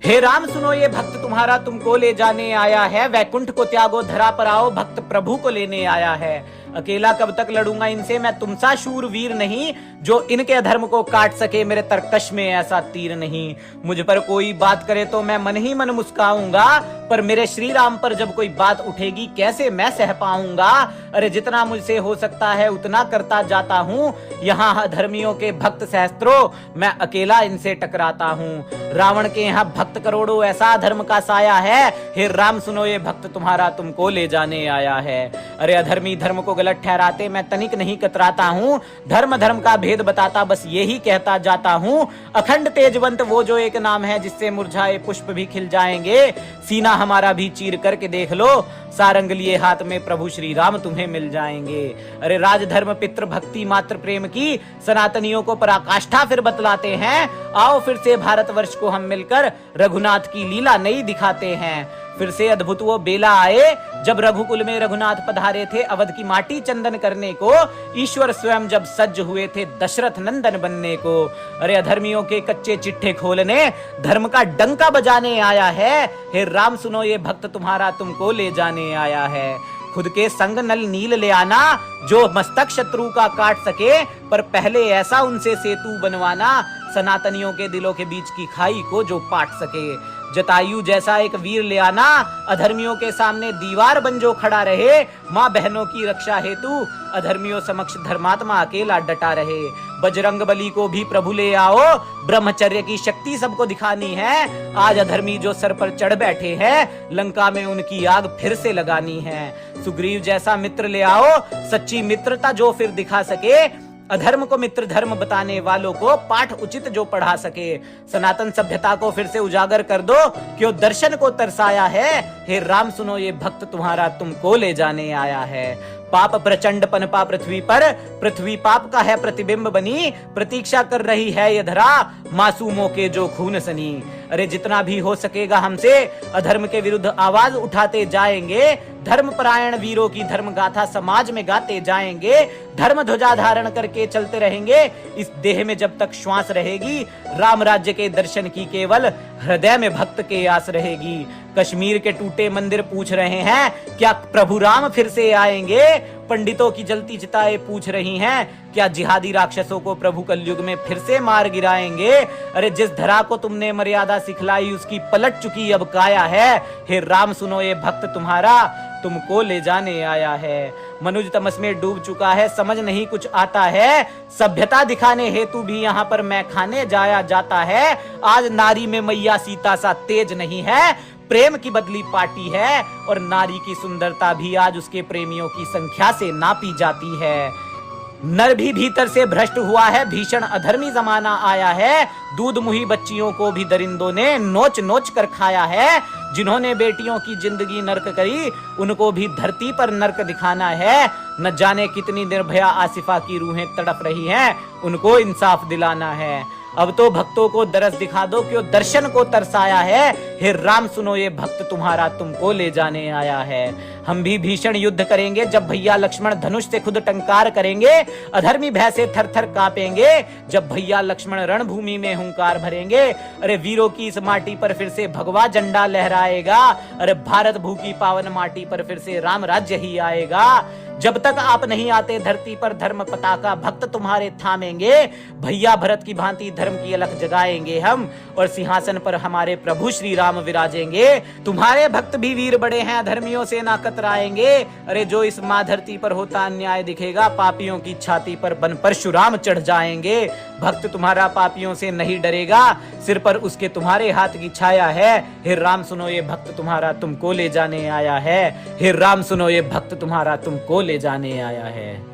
हे राम सुनो ये भक्त तुम्हारा तुमको ले जाने आया है, वैकुंठ को त्यागो धरा पर आओ, भक्त प्रभु को लेने आया है। अकेला कब तक लड़ूंगा इनसे, मैं तुमसा शूरवीर नहीं, जो इनके अधर्म को काट सके, मेरे तरकश में ऐसा तीर नहीं। मुझ पर कोई बात करे तो मैं मन ही मन मुस्काऊंगा, पर मेरे श्री राम पर जब कोई बात उठेगी कैसे मैं सह पाऊंगा। अरे जितना मुझसे हो सकता है उतना करता जाता हूँ, यहाँ धर्मियों के भक्त सहस्त्रों, मैं अकेला इनसे टकराता हूँ। रावण के यहाँ भक्त करोड़ों, ऐसा धर्म का साया है, हे राम सुनो ये भक्त तुम्हारा तुमको ले जाने आया है। अरे अधर्मी धर्म को गलत ठहराते मैं तनिक नहीं कतराता हूँ, धर्म धर्म का भेद बताता बस यही कहता जाता हूँ। अखंड तेजवंत वो जो एक नाम है, जिससे मुरझाए पुष्प भी खिल जाएंगे, सीना हमारा भी चीर करके देख लो, सारंग लिए हाथ में प्रभु श्री राम तुम्हें मिल जाएंगे। अरे राजधर्म पितृ भक्ति मातृ प्रेम की सनातनियों को पराकाष्ठा फिर बतलाते हैं, आओ फिर से भारतवर्ष को हम मिलकर रघुनाथ की लीला नई दिखाते हैं। फिर से अद्भुत वो बेला आए जब रघुकुल में रघुनाथ पधारे थे, अवध की माटी चंदन करने को, ईश्वर स्वयं जब सज्ज हुए थे दशरथ नंदन बनने को। अरे अधर्मियों के कच्चे चिट्ठे खोलने, धर्म का डंका बजाने आया है, हे राम सुनो ये भक्त तुम्हारा तुमको ले जाने आया है। खुद के संग नल नील ले आना, जो मस्तक शत्रु का काट सके, पर पहले ऐसा उनसे सेतु बनवाना, सनातनियों के दिलों के बीच की खाई को जो पाट सके। जटायु जैसा एक वीर ले आना, अधर्मियों के सामने दीवार बन जो खड़ा रहे, माँ बहनों की रक्षा हेतु अधर्मियों समक्ष धर्मात्मा अकेला डटा रहे। बजरंग बली को भी प्रभु ले आओ, ब्रह्मचर्य की शक्ति सबको दिखानी है, आज अधर्मी जो सर पर चढ़ बैठे हैं, लंका में उनकी आग फिर से लगानी है। सुग्रीव जैसा मित्र ले आओ, सच्ची मित्रता जो फिर दिखा सके, अधर्म को मित्र धर्म बताने वालों को पाठ उचित जो पढ़ा सके। सनातन सभ्यता को फिर से उजागर कर दो, क्यों दर्शन को तरसाया है, हे राम सुनो ये भक्त तुम्हारा तुमको ले जाने आया है। पाप प्रचंड पनपा पृथ्वी पर, पृथ्वी पाप का है प्रतिबिंब बनी, प्रतीक्षा कर रही है ये धरा, मासूमों के जो खून सनी। अरे जितना भी हो सकेगा हमसे अधर्म के विरुद्ध आवाज उठाते जाएंगे, धर्म परायण वीरों की धर्म गाथा समाज में गाते जाएंगे, धर्म ध्वजा धारण करके चलते रहेंगे, इस देह में जब तक श्वास रहेगी, राम राज्य के दर्शन की केवल हृदय में भक्त के आस रहेगी। कश्मीर के टूटे मंदिर पूछ रहे हैं, क्या प्रभु राम फिर से आएंगे, पंडितों की जलती चिताएं पूछ रही हैं, क्या जिहादी राक्षसों को प्रभु कलयुग में फिर से मार गिराएंगे। अरे जिस धरा को तुमने मर्यादा सिखलाई, उसकी पलट चुकी अब काया है, हे राम सुनो ये भक्त तुम्हारा तुमको ले जाने आया है। मनुज तमस में डूब चुका है, समझ नहीं कुछ आता है, सभ्यता दिखाने हेतु भी यहाँ पर मैं खाने जाया जाता है। आज नारी में मैया सीता सा तेज नहीं है, प्रेम की बदली पार्टी है, और नारी की सुंदरता भी आज उसके प्रेमियों की संख्या से नापी जाती है। नर भी भीतर से भ्रष्ट हुआ है, भीषण अधर्मी जमाना आया है, दूध मुही बच्चियों को भी दरिंदों ने नोच नोच कर खाया है। जिन्होंने बेटियों की जिंदगी नर्क करी, उनको भी धरती पर नर्क दिखाना है। न जाने कितनी निर्भया आसिफा की रूहें तड़प रही हैं, उनको इंसाफ दिलाना है। अब तो भक्तों को दरस दिखा दो, क्यों दर्शन को तरसाया है, हे राम सुनो ये भक्त तुम्हारा तुमको ले जाने आया है। हम भी भीषण युद्ध करेंगे, जब भैया लक्ष्मण धनुष से खुद टंकार करेंगे, अधर्मी भय से थर थर कांपेंगे, जब भैया लक्ष्मण रणभूमि में हुंकार भरेंगे। अरे वीरों की इस माटी पर फिर से भगवा झंडा लहराएगा, अरे भारत भू की पावन माटी पर फिर से राम राज्य ही आएगा। जब तक आप नहीं आते धरती पर धर्म पताका भक्त तुम्हारे थामेंगे, भैया भरत की भांति धर्म की अलख जगाएंगे हम, और सिंहासन पर हमारे प्रभु श्री राम विराजेंगे। तुम्हारे भक्त भी वीर बड़े हैं, धर्मियों से ना कतराएंगे। अरे जो इस माँ धरती पर होता अन्याय दिखेगा, पापियों की छाती पर बन परशुराम चढ़ जाएंगे। भक्त तुम्हारा पापियों से नहीं डरेगा, सिर पर उसके तुम्हारे हाथ की छाया है, हे राम सुनो ये भक्त तुम्हारा तुमको ले जाने आया है। हे राम सुनो ये भक्त तुम्हारा तुमको ले जाने आया है।